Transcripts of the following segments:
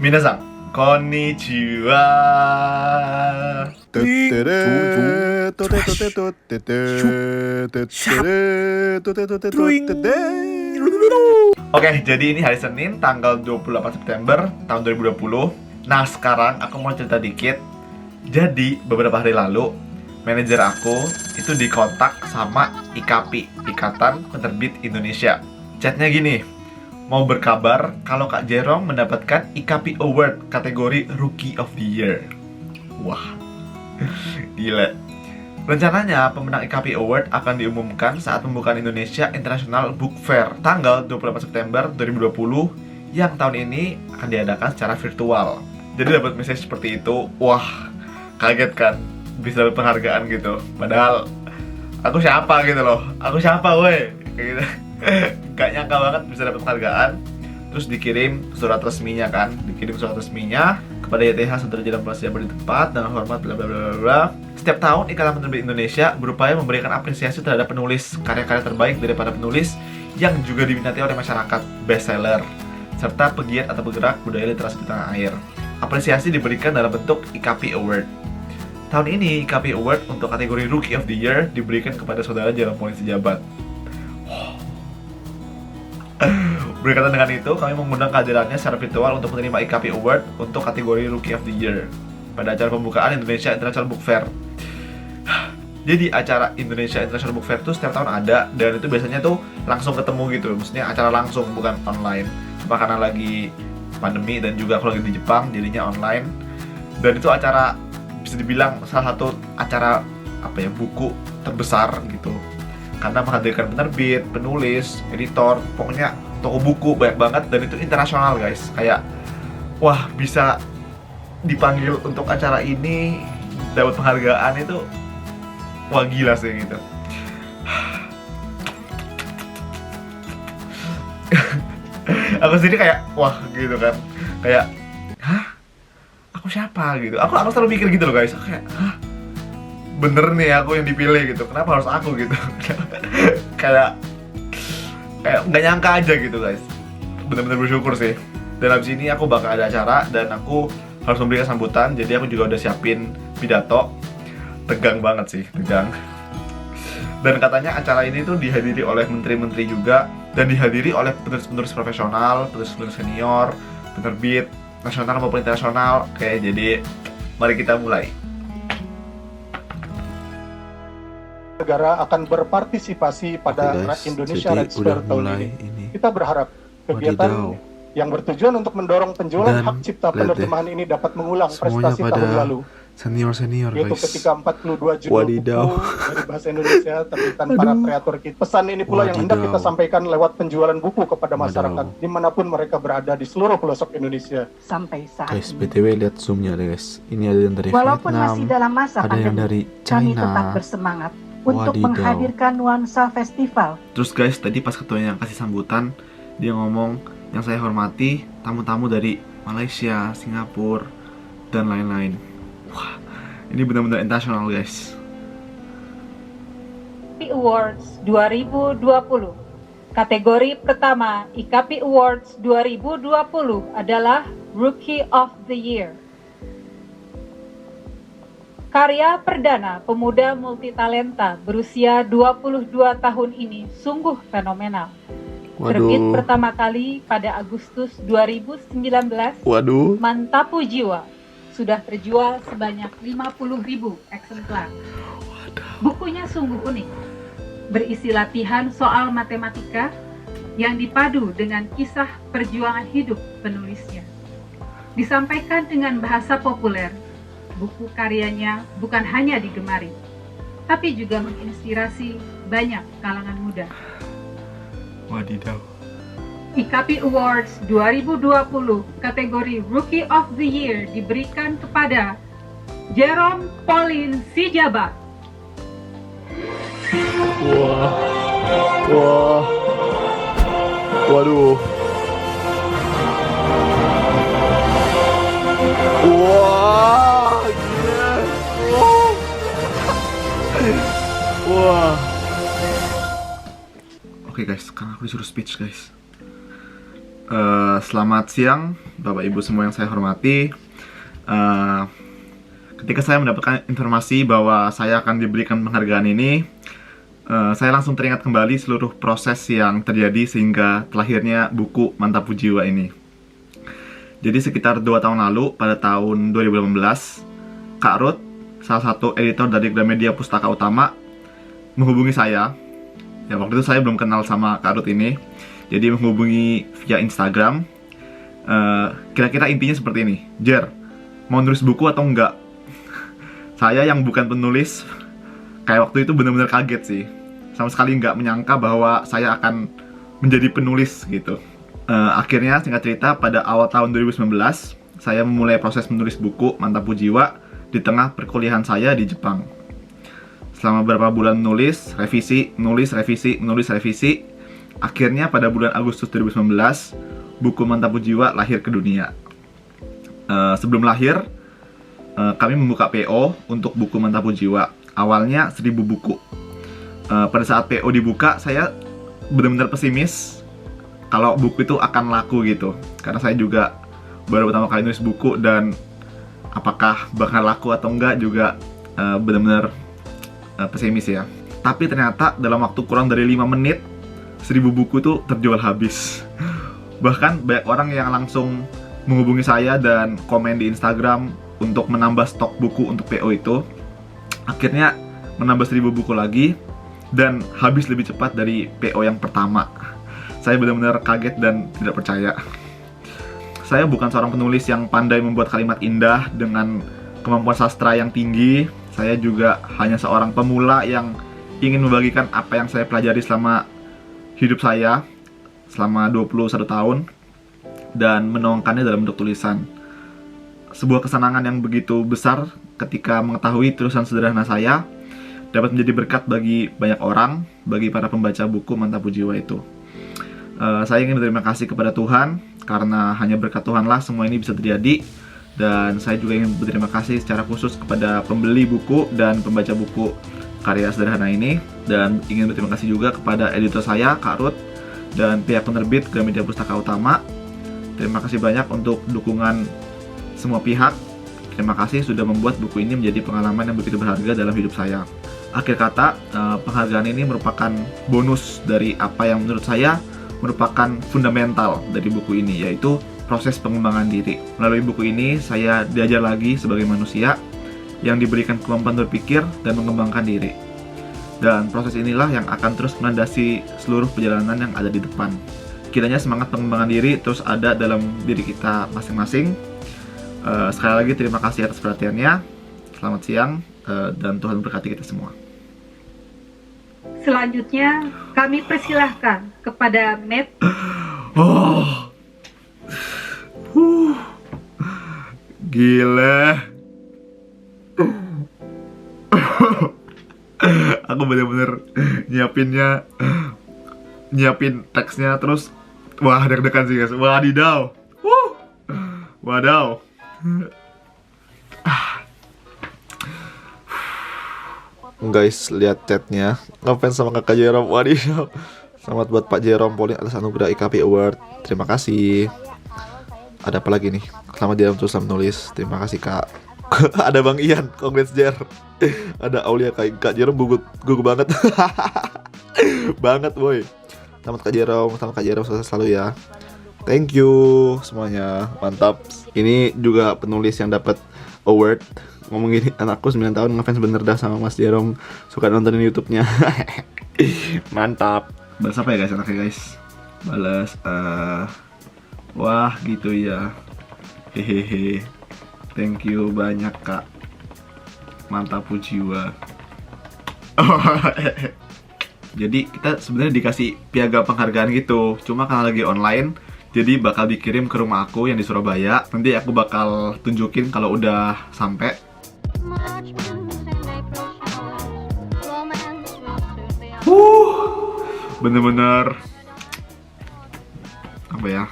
Minasan, konnichiwa. Oke, jadi ini hari Senin, tanggal 28 September tahun 2020. Nah, sekarang aku mau cerita dikit. Jadi, beberapa hari lalu, manajer aku itu dikontak sama IKAPI, Ikatan Penerbit Indonesia. Chatnya gini, mau berkabar kalau Kak Jerome mendapatkan IKAPI Award kategori Rookie of the Year. Wah, gila. Rencananya pemenang IKAPI Award akan diumumkan saat pembukaan Indonesia International Book Fair tanggal 28 September 2020 yang tahun ini akan diadakan secara virtual. Jadi dapat message seperti itu, wah, kaget kan, bisa dapat penghargaan gitu. Padahal aku siapa gitu loh, aku siapa weh, kayak gitu. Gak nyangka banget bisa dapat penghargaan. Terus dikirim surat resminya kan, dikirim surat resminya kepada YTH Sudrajat dan Prasetya di tempat dengan hormat bla bla bla bla. Setiap tahun Ikatan Penerbit Indonesia berupaya memberikan apresiasi terhadap penulis karya-karya terbaik daripada penulis yang juga diminati oleh masyarakat, bestseller, serta pegiat atau penggerak budaya literasi di tanah air. Apresiasi diberikan dalam bentuk IKAPI Award. Tahun ini IKAPI Award untuk kategori Rookie of the Year diberikan kepada saudara Jerome Pauline Sijabat. Berkaitan dengan itu, kami mengundang kehadirannya secara virtual untuk menerima IKAPI Award untuk kategori Rookie of the Year pada acara pembukaan Indonesia International Book Fair. Jadi acara Indonesia International Book Fair itu setiap tahun ada, dan itu biasanya tuh langsung ketemu gitu, maksudnya acara langsung bukan online. Cuma karena lagi pandemi dan juga aku lagi di Jepang, jadinya online. Dan itu acara bisa dibilang salah satu acara buku terbesar gitu, karena menghadirkan penerbit, penulis, editor, pokoknya toko buku banyak banget, dan itu internasional guys. Kayak wah, bisa dipanggil untuk acara ini, dapat penghargaan itu, wah gila sih gitu. Aku sendiri kayak wah gitu kan, kayak hah, aku siapa gitu. Aku selalu mikir gitu loh guys, kayak hah, bener nih aku yang dipilih gitu, kenapa harus aku gitu. kayak nggak nyangka aja gitu guys, bener-bener bersyukur sih. Dan abis ini aku bakal ada acara dan aku harus memberikan sambutan, jadi aku juga udah siapin pidato. Tegang banget sih, tegang. Dan katanya acara ini tuh dihadiri oleh menteri-menteri juga, dan dihadiri oleh penulis-penulis profesional, penulis-penulis senior, penerbit nasional maupun internasional. Oke, jadi mari kita mulai. Negara akan berpartisipasi pada Indonesia Rights Fair tahun ini. Kita berharap kegiatan yang bertujuan untuk mendorong penjualan hak cipta penerjemahan ini dapat mengulang prestasi tahun lalu. Senior yaitu guys. Ketika 42 judul buku dari bahasa Indonesia terbitan para kreator kita. Pesan ini pula yang hendak kita sampaikan lewat penjualan buku kepada masyarakat dimanapun mereka berada di seluruh pelosok Indonesia. Sampai saat Guys, ini, BTW lihat zoomnya deh guys. Ini ada yang dari walaupun Vietnam, masih dalam masa ada yang pandemi, dari kami China. tetap bersemangat untuk Wadidaw. menghadirkan nuansa festival. Terus guys, tadi pas ketuanya yang kasih sambutan, dia ngomong, yang saya hormati tamu-tamu dari Malaysia, Singapura, dan lain-lain. Wah, ini benar-benar internasional guys. IKAPI Awards 2020. Kategori pertama IKAPI Awards 2020 adalah Rookie of the Year. Karya perdana pemuda multitalenta berusia 22 tahun ini sungguh fenomenal. Terbit pertama kali pada Agustus 2019, Waduh. Mantapu Jiwa sudah terjual sebanyak 50.000 eksemplar. Bukunya sungguh unik, berisi latihan soal matematika yang dipadu dengan kisah perjuangan hidup penulisnya. Disampaikan dengan bahasa populer, buku karyanya bukan hanya digemari, tapi juga menginspirasi banyak kalangan muda. Wadidaw. IKAPI Awards 2020 kategori Rookie of the Year diberikan kepada Jerome Pauline Sijabat. Wah. Waduh. Wah, gila. Wah. Oke guys, sekarang aku disuruh speech guys. Selamat siang, Bapak Ibu semua yang saya hormati. Ketika saya mendapatkan informasi bahwa saya akan diberikan penghargaan ini, saya langsung teringat kembali seluruh proses yang terjadi sehingga terlahirnya buku Mantap Jiwa ini. Jadi sekitar 2 tahun lalu, pada tahun 2018, Kak Ruth, salah satu editor dari Gramedia Pustaka Utama, menghubungi saya. Ya, waktu itu saya belum kenal sama Kak Ruth ini. Jadi menghubungi via Instagram. Kira-kira intinya seperti ini. Jer, mau nulis buku atau enggak? Saya yang bukan penulis, kayak waktu itu benar-benar kaget sih. Sama sekali nggak menyangka bahwa saya akan menjadi penulis gitu. Akhirnya singkat cerita, pada awal tahun 2019, saya memulai proses menulis buku Mantap Jiwa di tengah perkuliahan saya di Jepang. Selama beberapa bulan nulis, revisi, akhirnya pada bulan Agustus 2019, buku Mantap Jiwa lahir ke dunia. Sebelum lahir, kami membuka PO untuk buku Mantap Jiwa. Awalnya 1000 buku. Pada saat PO dibuka, saya benar-benar pesimis kalau buku itu akan laku gitu. Karena saya juga baru pertama kali nulis buku, dan apakah bakal laku atau enggak juga benar-benar pesimis ya. Tapi ternyata dalam waktu kurang dari 5 menit, 1000 buku itu terjual habis. Bahkan banyak orang yang langsung menghubungi saya dan komen di Instagram untuk menambah stok buku untuk PO itu. Akhirnya menambah 1000 buku lagi dan habis lebih cepat dari PO yang pertama. Saya benar-benar kaget dan tidak percaya. Saya bukan seorang penulis yang pandai membuat kalimat indah dengan kemampuan sastra yang tinggi. Saya juga hanya seorang pemula yang ingin membagikan apa yang saya pelajari selama hidup saya selama 21 tahun dan menuangkannya dalam bentuk tulisan. Sebuah kesenangan yang begitu besar ketika mengetahui tulisan sederhana saya dapat menjadi berkat bagi banyak orang, bagi para pembaca buku Mantap Jiwa itu. Saya ingin berterima kasih kepada Tuhan, karena hanya berkat Tuhanlah semua ini bisa terjadi. Dan saya juga ingin berterima kasih secara khusus kepada pembeli buku dan pembaca buku karya sederhana ini. Dan ingin berterima kasih juga kepada editor saya, Kak Ruth, dan pihak penerbit Gramedia Pustaka Utama. Terima kasih banyak untuk dukungan semua pihak. Terima kasih sudah membuat buku ini menjadi pengalaman yang begitu berharga dalam hidup saya. Akhir kata, penghargaan ini merupakan bonus dari apa yang menurut saya merupakan fundamental dari buku ini, yaitu proses pengembangan diri. Melalui buku ini, saya diajar lagi sebagai manusia yang diberikan kemampuan berpikir dan mengembangkan diri. Dan proses inilah yang akan terus melandasi seluruh perjalanan yang ada di depan. Kiranya semangat pengembangan diri terus ada dalam diri kita masing-masing. Sekali lagi terima kasih atas perhatiannya. Selamat siang, dan Tuhan berkati kita semua. Selanjutnya, kami persilahkan kepada Matt. Gila. Aku bener-bener nyiapin teksnya, terus wah, deg-degan sih guys. Wadidaw. Wadaw. Guys, lihat chatnya. Ngefans sama kakak Jerome. Wadidaw. Selamat buat Pak Jerome Pauline atas anugerah IKP Award. Terima kasih. Ada apa lagi nih? Selamat dia terus menulis. Terima kasih Kak. Ada Bang Ian, congrats Jer. Ada Aulia Kak Jerome, gugup banget. Banget boy. Selamat Kak Jerome, sukses selalu ya. Thank you semuanya, mantap. Ini juga penulis yang dapat award. Ngomong gini, anakku 9 tahun ngefans bener dah sama Mas Jerome, suka nontonin YouTube-nya. Mantap. Balas apa ya guys anaknya guys? Balas wah gitu ya. Hehehe. Thank you banyak Kak. Mantap jiwa. Jadi kita sebenarnya dikasih piagam penghargaan gitu. Cuma karena lagi online, jadi bakal dikirim ke rumah aku yang di Surabaya. Nanti aku bakal tunjukin kalau udah sampai. Bener-bener apa ya?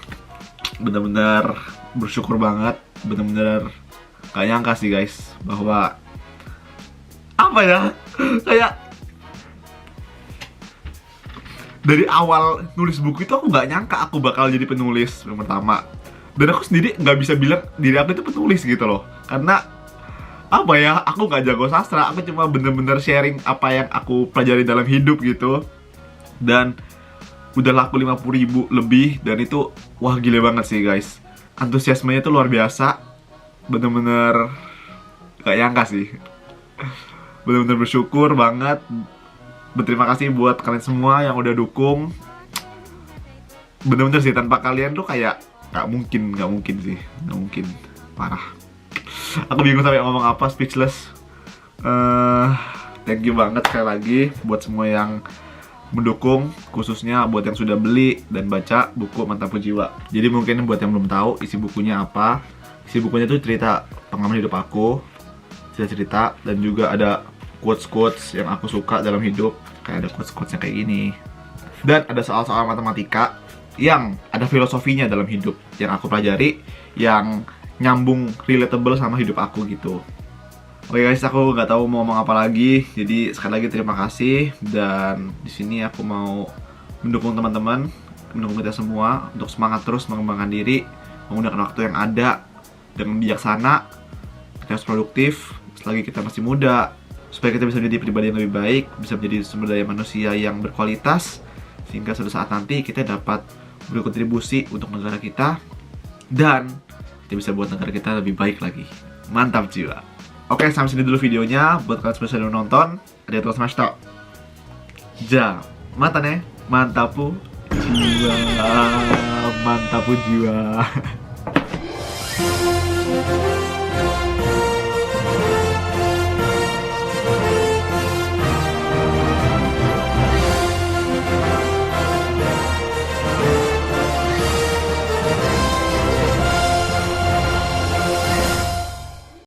Bener-bener bersyukur banget. Bener-bener gak nyangka sih guys bahwa apa ya? dari awal nulis buku itu aku nggak nyangka aku bakal jadi penulis yang pertama. Dan aku sendiri nggak bisa bilang diri aku itu penulis gitu loh. Karena apa ya, aku nggak jago sastra, aku cuma bener-bener sharing apa yang aku pelajari dalam hidup gitu. Dan udah laku 50.000 lebih, dan itu wah gile banget sih guys. Antusiasmenya tuh luar biasa. Bener-bener gak nyangka sih. Bener-bener bersyukur banget. Berterima kasih buat kalian semua yang udah dukung. Bener-bener sih, tanpa kalian tuh kayak gak mungkin sih. Gak mungkin, parah. Aku bingung sampai ngomong apa, speechless. Thank you banget sekali lagi buat semua yang mendukung, khususnya buat yang sudah beli dan baca buku Mantapu Jiwa. Jadi mungkin buat yang belum tahu isi bukunya apa, isi bukunya tuh cerita pengalaman hidup aku, cerita dan juga ada quotes-quotes yang aku suka dalam hidup. Kayak ada quotes-quotesnya kayak gini. Dan ada soal-soal matematika yang ada filosofinya dalam hidup yang aku pelajari, yang nyambung, relatable sama hidup aku gitu. Oke guys, aku nggak tahu mau ngomong apa lagi. Jadi sekali lagi terima kasih, dan di sini aku mau mendukung teman-teman, mendukung kita semua untuk semangat terus mengembangkan diri, menggunakan waktu yang ada dengan bijaksana. Kita harus produktif selagi kita masih muda, supaya kita bisa menjadi pribadi yang lebih baik, bisa menjadi sumber daya manusia yang berkualitas, sehingga suatu saat nanti kita dapat berkontribusi untuk negara kita, dan kita bisa buat negara kita lebih baik lagi. Mantap jiwa. Oke, sampai sini dulu videonya. Buat kalian semua yang udah nonton, arigatou gozaimasu. Ja, mata ne, mantapu jiwa, mantapu jiwa.